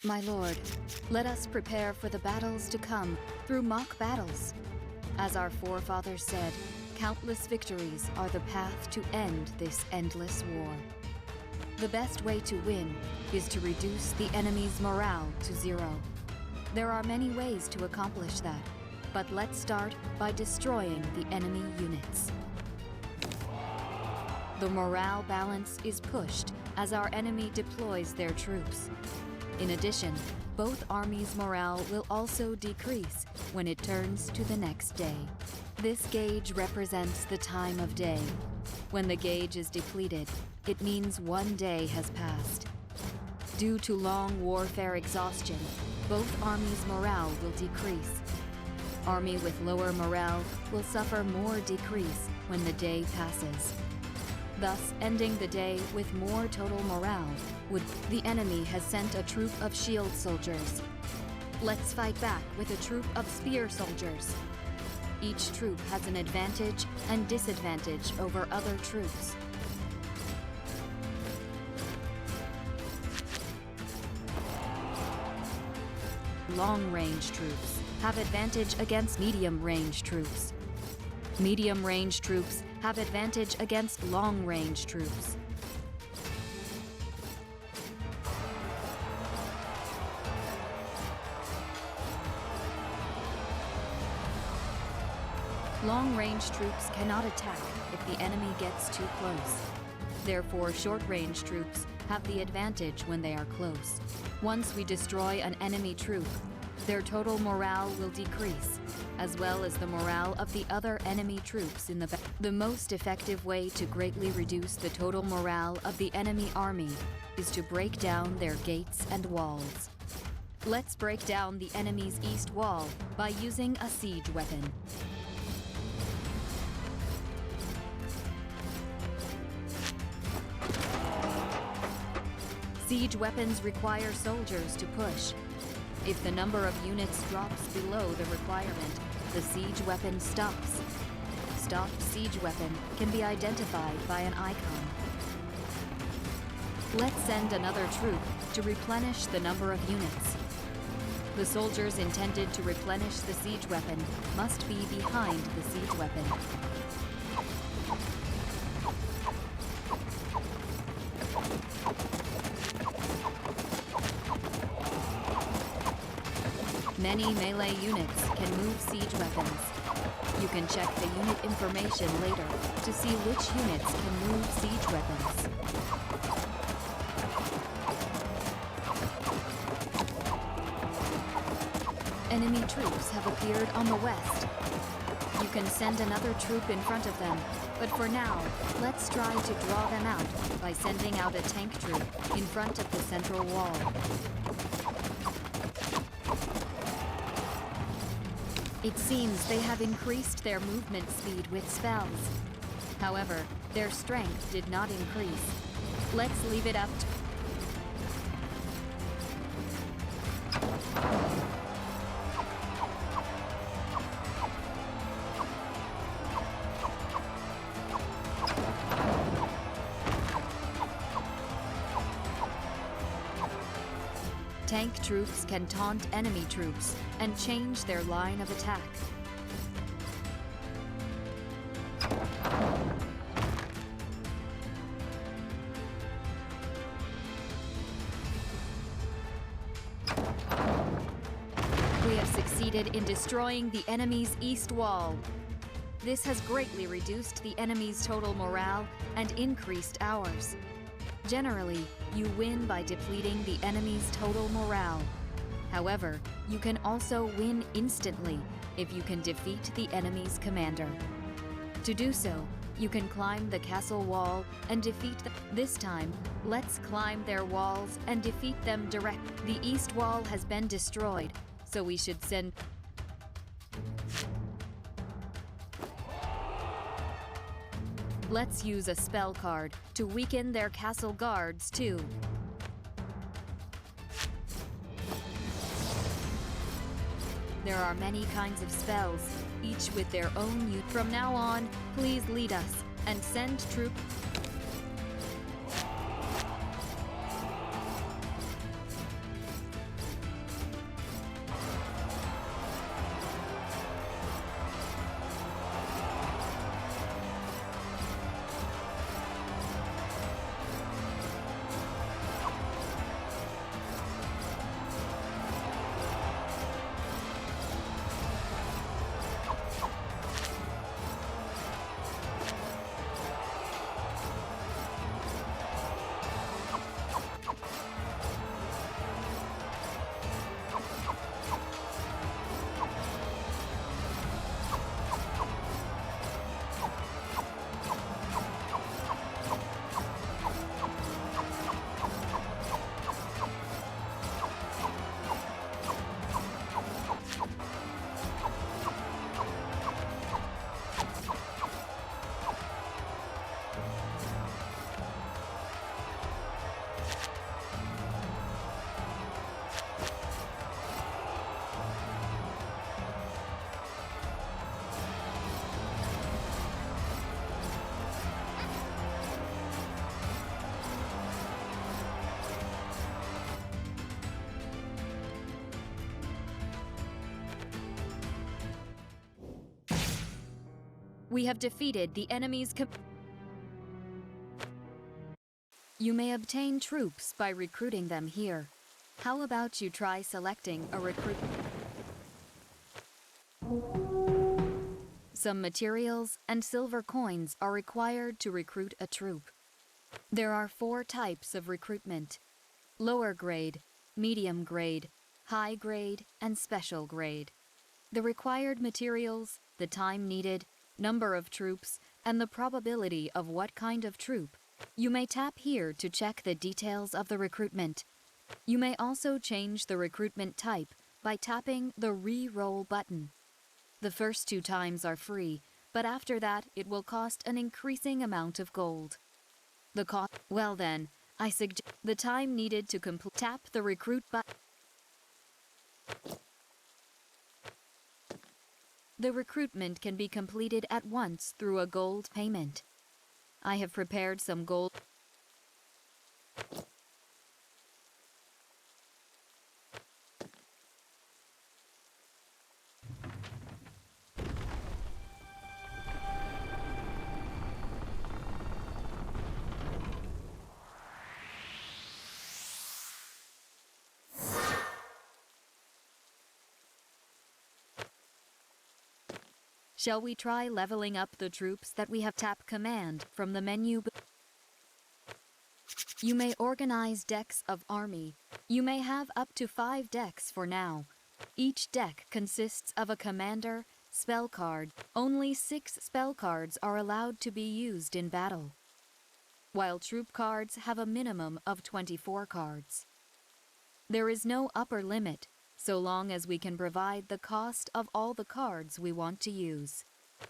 My lord, let us prepare for the battles to come through mock battles. As our forefathers said, countless victories are the path to end this endless war. The best way to win is to reduce the enemy's morale to zero. There are many ways to accomplish that, but let's start by destroying the enemy units. The morale balance is pushed as our enemy deploys their troops. In addition, both armies' morale will also decrease when it turns to the next day. This gauge represents the time of day. When the gauge is depleted, it means one day has passed. Due to long warfare exhaustion, both armies' morale will decrease. Army with lower morale will suffer more decrease when the day passes. Thus, ending the day with more total morale would. The enemy has sent a troop of shield soldiers. Let's fight back with a troop of spear soldiers. Each troop has an advantage and disadvantage over other troops. Long-range troops have advantage against medium-range troops. Medium-range troops have advantage against long-range troops. Long-range troops cannot attack if the enemy gets too close. Therefore, short-range troops have the advantage when they are close. Once we destroy an enemy troop, their total morale will decrease, as well as the morale of the other enemy troops in the battle. The most effective way to greatly reduce the total morale of the enemy army is to break down their gates and walls. Let's break down the enemy's east wall by using a siege weapon. Siege weapons require soldiers to push. If the number of units drops below the requirement, the siege weapon stops. Stopped siege weapon can be identified by an icon. Let's send another troop to replenish the number of units. The soldiers intended to replenish the siege weapon must be behind the siege weapon. Many melee units can move siege weapons. You can check the unit information later to see which units can move siege weapons. Enemy troops have appeared on the west. You can send another troop in front of them, but for now, let's try to draw them out by sending out a tank troop in front of the central wall. It seems they have increased their movement speed with spells. However, their strength did not increase. Let's leave it up to... Tank troops can taunt enemy troops and change their line of attack. We have succeeded in destroying the enemy's east wall. This has greatly reduced the enemy's total morale and increased ours. Generally, you win by depleting the enemy's total morale. However, you can also win instantly if you can defeat the enemy's commander. To do so, you can climb the castle wall and defeat them. This time, let's climb their walls and defeat them direct. The east wall has been destroyed, so we should send... Let's use a spell card to weaken their castle guards, too. There are many kinds of spells, each with their own use. From now on, please lead us and send troops. We have defeated the enemy's You may obtain troops by recruiting them here. How about you try selecting a recruit? Some materials and silver coins are required to recruit a troop. There are 4 types of recruitment: lower grade, medium grade, high grade, and special grade. The required materials, the time needed, number of troops, and the probability of what kind of troop. You may tap here to check the details of the recruitment. You may also change the recruitment type by tapping the Re-roll button. The first 2 times are free, but after that it will cost an increasing amount of gold. The cost. Well then, I suggest the time needed to complete. Tap the recruit button. The recruitment can be completed at once through a gold payment. I have prepared some gold. Shall we try leveling up the troops that we have? Tap command from the menu. You may organize decks of army. You may have up to 5 decks for now. Each deck consists of a commander, spell card. Only 6 spell cards are allowed to be used in battle, while troop cards have a minimum of 24 cards. There is no upper limit, so long as we can provide the cost of all the cards we want to use.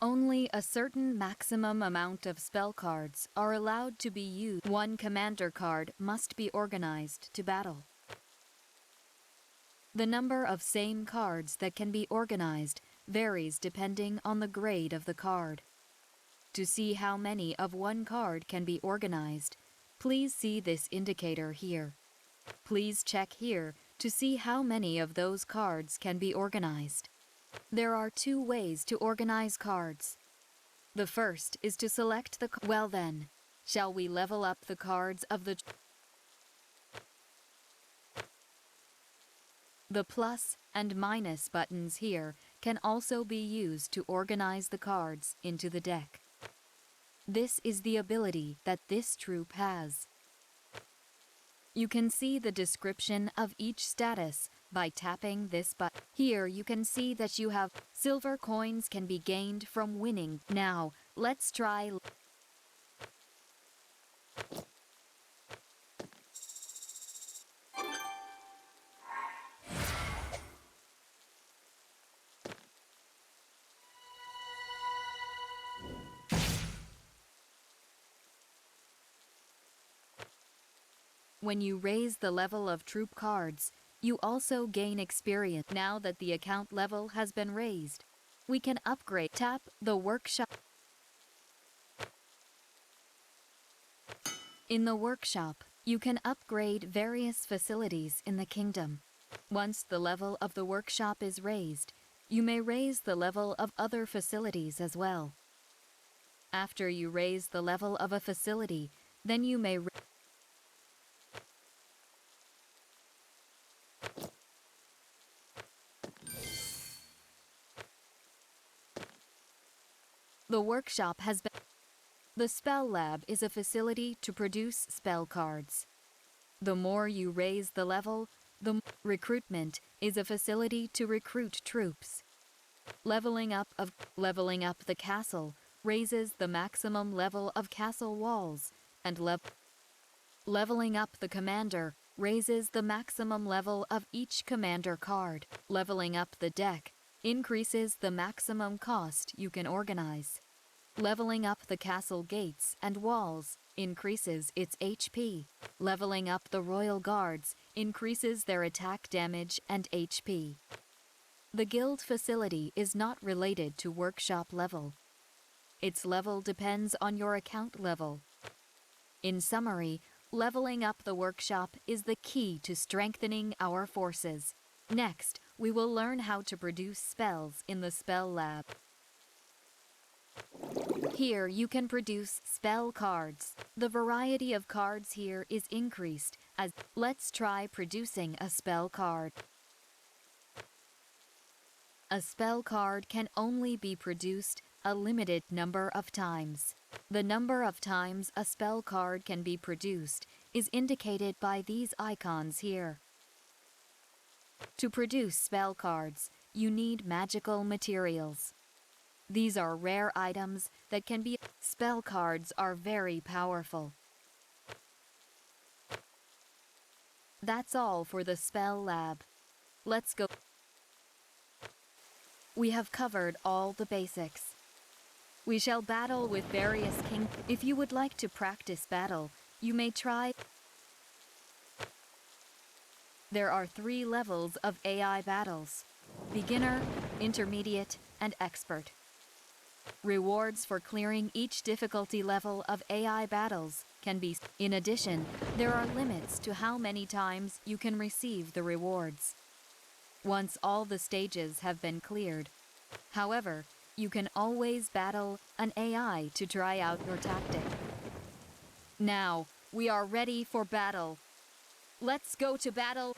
Only a certain maximum amount of spell cards are allowed to be used. 1 commander card must be organized to battle. The number of same cards that can be organized varies depending on the grade of the card. To see how many of one card can be organized, please see this indicator here. Please check here to see how many of those cards can be organized. There are 2 ways to organize cards. The first is to select the. Well then, shall we level up the cards of the. The plus and minus buttons here can also be used to organize the cards into the deck. This is the ability that this troop has. You can see the description of each status by tapping this button. Here you can see that you have silver coins can be gained from winning. Now, let's try. When you raise the level of troop cards, you also gain experience. Now that the account level has been raised, we can upgrade. Tap the workshop. In the workshop, you can upgrade various facilities in the kingdom. Once the level of the workshop is raised, you may raise the level of other facilities as well. After you raise the level of a facility, then you may The workshop has been. The spell lab is a facility to produce spell cards. The more you raise the level, the recruitment is a facility to recruit troops. Leveling up the castle raises the maximum level of castle walls, and leveling up the commander raises the maximum level of each commander card. Leveling up the deck increases the maximum cost you can organize. Leveling up the castle gates and walls increases its HP. Leveling up the royal guards increases their attack damage and HP. The guild facility is not related to workshop level. Its level depends on your account level. In summary, leveling up the workshop is the key to strengthening our forces. Next, we will learn how to produce spells in the spell lab. Here you can produce spell cards. The variety of cards here is increased as let's try producing a spell card. A spell card can only be produced a limited number of times. The number of times a spell card can be produced is indicated by these icons here. To produce spell cards, you need magical materials. These are rare items that can be. Spell cards are very powerful. That's all for the spell lab. Let's go. We have covered all the basics. We shall battle with various kings. If you would like to practice battle, you may try. There are 3 levels of AI battles: beginner, intermediate, and expert. Rewards for clearing each difficulty level of AI battles can be. In addition, there are limits to how many times you can receive the rewards. Once all the stages have been cleared. However, you can always battle an AI to try out your tactic. Now, we are ready for battle. Let's go to battle.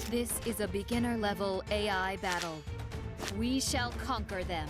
This is a beginner-level AI battle. We shall conquer them.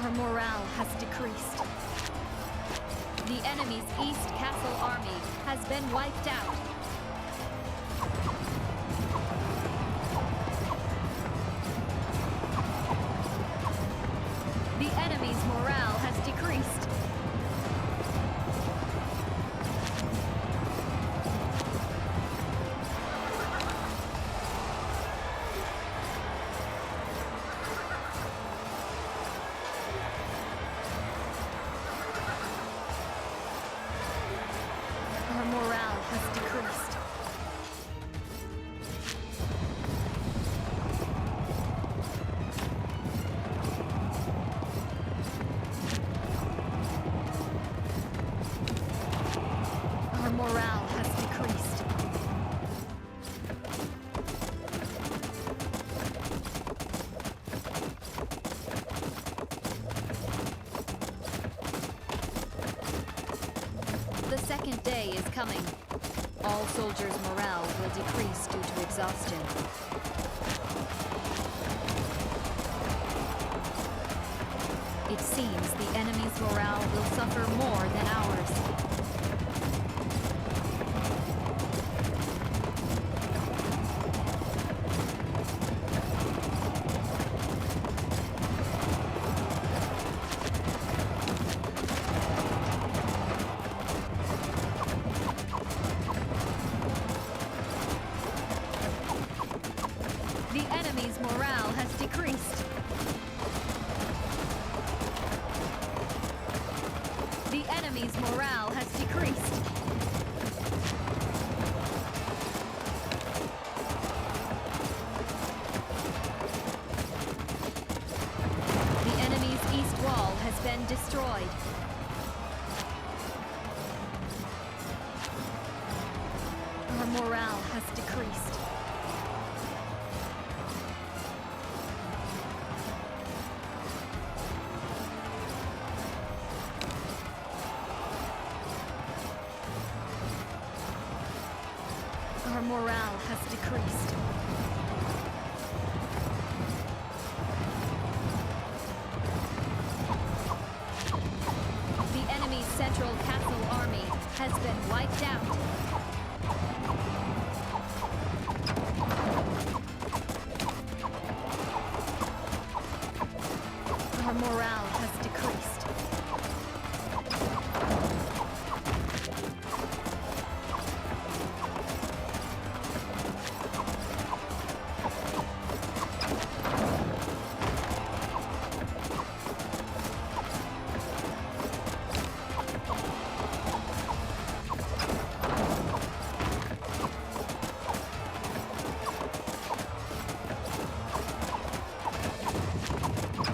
Our morale has decreased. The enemy's East Castle army has been wiped out. The enemy's morale has decreased. Our morale has decreased. Our morale has decreased. The second day is coming. All soldiers' morale will decrease due to exhaustion. It seems the enemy's morale will suffer more than ours. The enemy's morale has decreased. The enemy's morale has decreased. The enemy's east wall has been destroyed. Our morale has decreased. Our decreased. The enemy's central castle army has been wiped out. Our morale has decreased.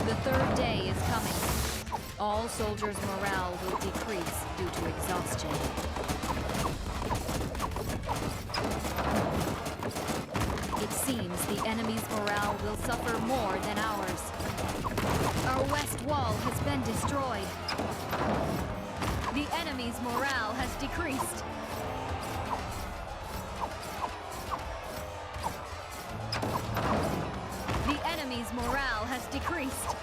The third day is coming. All soldiers' morale will decrease due to exhaustion. It seems the enemy's morale will suffer more than ours. Our west wall has been destroyed. The enemy's morale has decreased. The enemy's morale has decreased.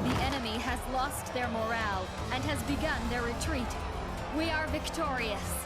The enemy has lost their morale and has begun their retreat. We are victorious.